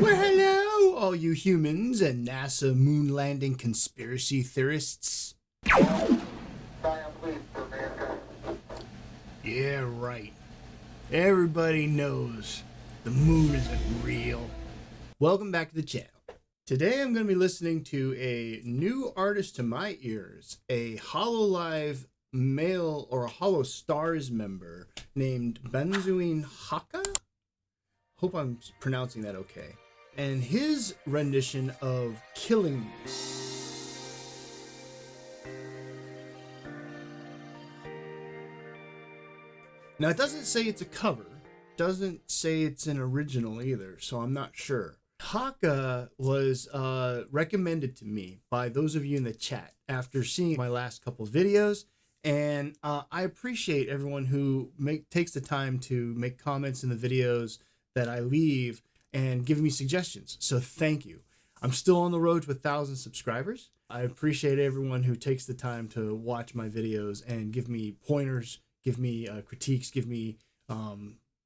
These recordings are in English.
Well, hello, all you humans and NASA moon landing conspiracy theorists. Yeah, right. Everybody knows the moon isn't real. Welcome back to the channel. Today I'm going to be listening to a new artist to my ears, a HoloLive male or a HOLOSTARS member named Banzoin Hakka. Hope I'm pronouncing that okay. And his rendition of Killing Me. Now it doesn't say it's a cover, doesn't say it's an original either, so I'm not sure. Hakka was recommended to me by those of you in the chat after seeing my last couple videos, and I appreciate everyone who takes the time to make comments in the videos that I leave and give me suggestions. So thank you. I'm still on the road to 1,000 subscribers. I appreciate everyone who takes the time to watch my videos and give me pointers, give me critiques, give me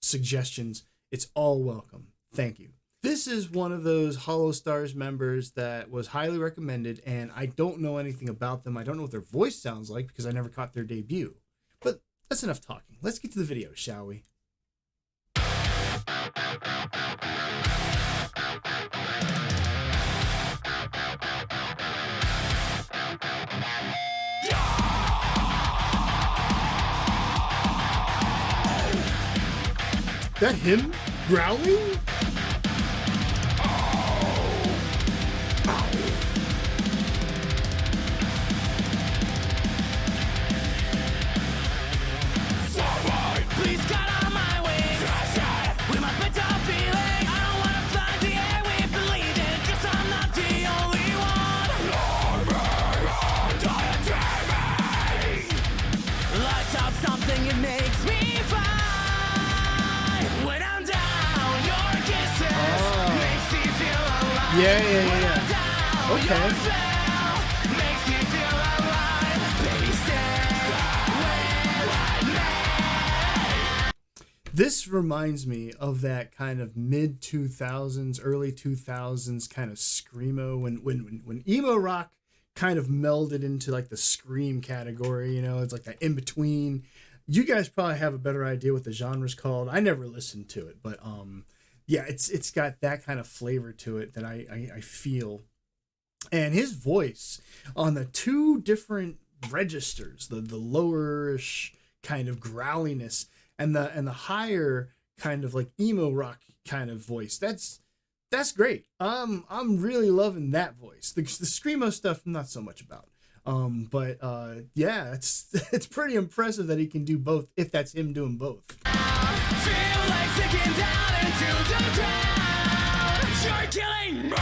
suggestions. It's all welcome. Thank you. This is one of those HOLOSTARS members that was highly recommended, and I don't know anything about them. I don't know what their voice sounds like because I never caught their debut. But that's enough talking. Let's get to the video, shall we? That him growling? Please cut on my wings. With my bitter feeling, I don't wanna fly the air we believe in, 'cause I'm not the only one. Light up something, it makes me fly. When I'm down, your kisses makes me feel alive. Yeah. When I'm down, Okay. your spell makes me feel alive. Baby, stay with me. This reminds me of that kind of mid 2000s, early 2000s kind of screamo when emo rock kind of melded into like the scream category. You know, it's like that in between. You guys probably have a better idea what the genre's called. I never listened to it, but yeah, it's got that kind of flavor to it that I feel. And his voice on the two different registers, the lowerish kind of growliness and the higher kind of like emo rock kind of voice, that's great. I'm really loving that voice. The screamo stuff, not so much about. But yeah, it's pretty impressive that he can do both, if that's him doing both. Feel like sinking down into the ground. You're killing me.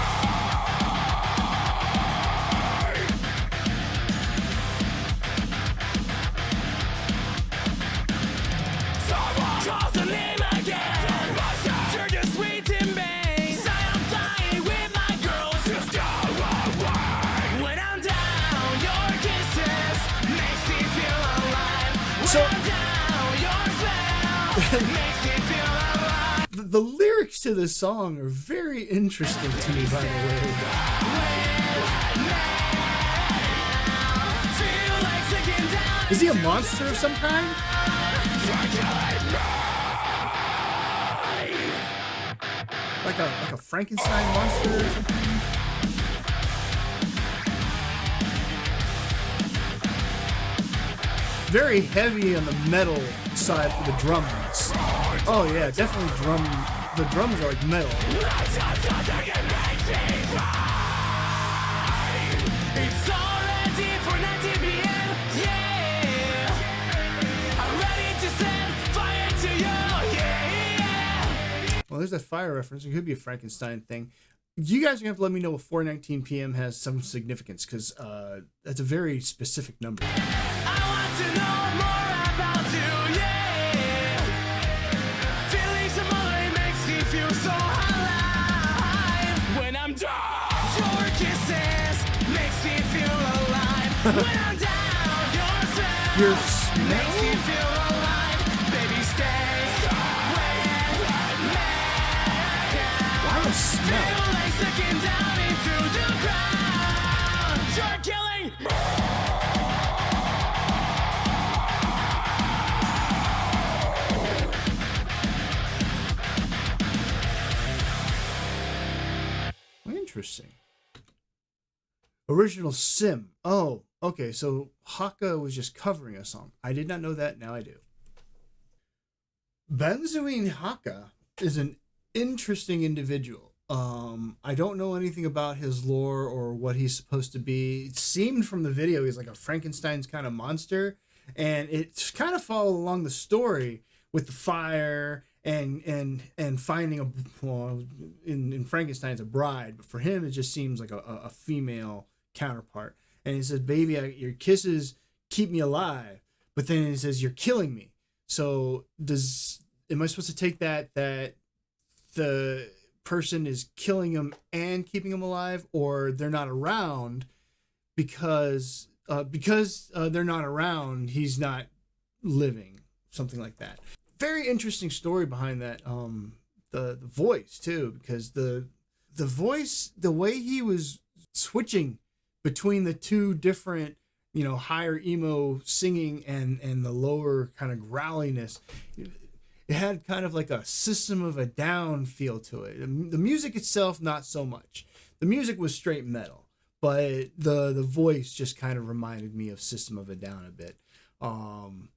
Someone calls the name again. You're just sweet in me. Say I'm flying with my girls. Just go away. When I'm down, your kisses makes me feel alive. When So- I'm down, your spell makes me feel alive. The lyrics to this song are very interesting to me, by the way. Feel like sinking down. Is he a monster of some kind? Like a Frankenstein monster or something? Very heavy on the metal side for the drums. Oh yeah, definitely the drums are like metal. It's already 4:90 p.m. Yeah, I'm ready to set fire to you. Yeah. Well, there's that fire reference. It could be a Frankenstein thing. You guys are gonna have to let me know if 4:19 p.m. has some significance, because that's a very specific number. I want to know more about you. Yeah, feeling similar makes me feel so alive. When I'm down, your kisses makes me feel alive. When I'm down, your smell Your makes me smell? feel alive. Baby, stay with me. Why a smell? Interesting. Original Sim. Oh, okay. So Hakka was just covering a song. I did not know that. Now I do. Banzoin Hakka is an interesting individual. I don't know anything about his lore or what he's supposed to be. It seemed from the video he's like a Frankenstein's kind of monster, and it's kind of followed along the story with the fire and finding a, well, in Frankenstein's a bride, but for him it just seems like a female counterpart. And he says, "Baby, your kisses keep me alive," but then he says, "You're killing me." So am I supposed to take that the person is killing him and keeping him alive, or they're not around because they're not around, he's not living, something like that. Very interesting story behind that. The voice too, because the voice, the way he was switching between the two different, higher emo singing and the lower kind of growliness, it had kind of like a System of a Down feel to it. The music itself, not so much. The music was straight metal, but the voice just kind of reminded me of System of a Down a bit. And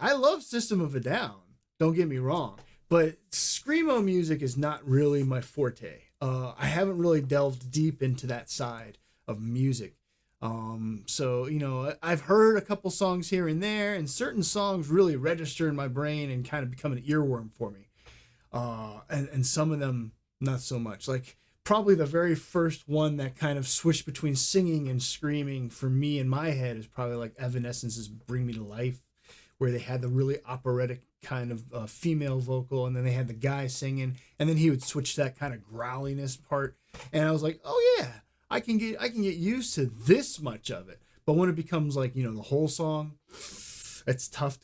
I love System of a Down, don't get me wrong, but screamo music is not really my forte. I haven't really delved deep into that side of music. So, I've heard a couple songs here and there, and certain songs really register in my brain and kind of become an earworm for me. And some of them not so much. Like probably the very first one that kind of switched between singing and screaming for me in my head is probably like Evanescence's Bring Me to Life, where they had the really operatic kind of female vocal, and then they had the guy singing, and then he would switch to that kind of growliness part. And I was like, oh yeah, I can get used to this much of it. But when it becomes like, the whole song, it's tough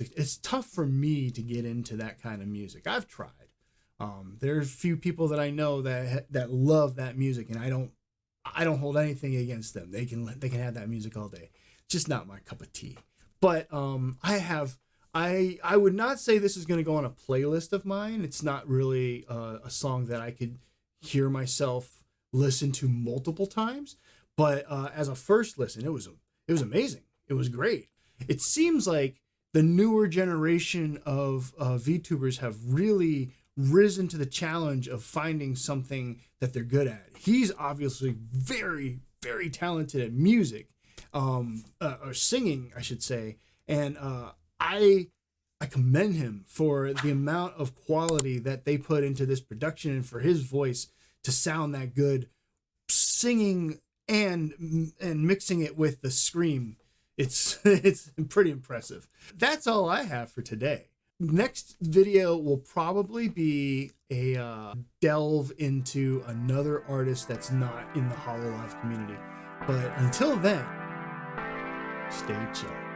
for me to get into that kind of music. I've tried. There's a few people that I know that love that music, and I don't hold anything against them. They can have that music all day. It's just not my cup of tea. But I would not say this is going to go on a playlist of mine. It's not really a song that I could hear myself listen to multiple times, but as a first listen, it was amazing. It was great. It seems like the newer generation of VTubers have really risen to the challenge of finding something that they're good at. He's obviously very, very talented at music, or singing, I should say, and I commend him for the amount of quality that they put into this production, and for his voice to sound that good, singing and mixing it with the scream. It's pretty impressive. That's all I have for today. Next video will probably be a delve into another artist that's not in the HoloLive community. But until then, stay chill.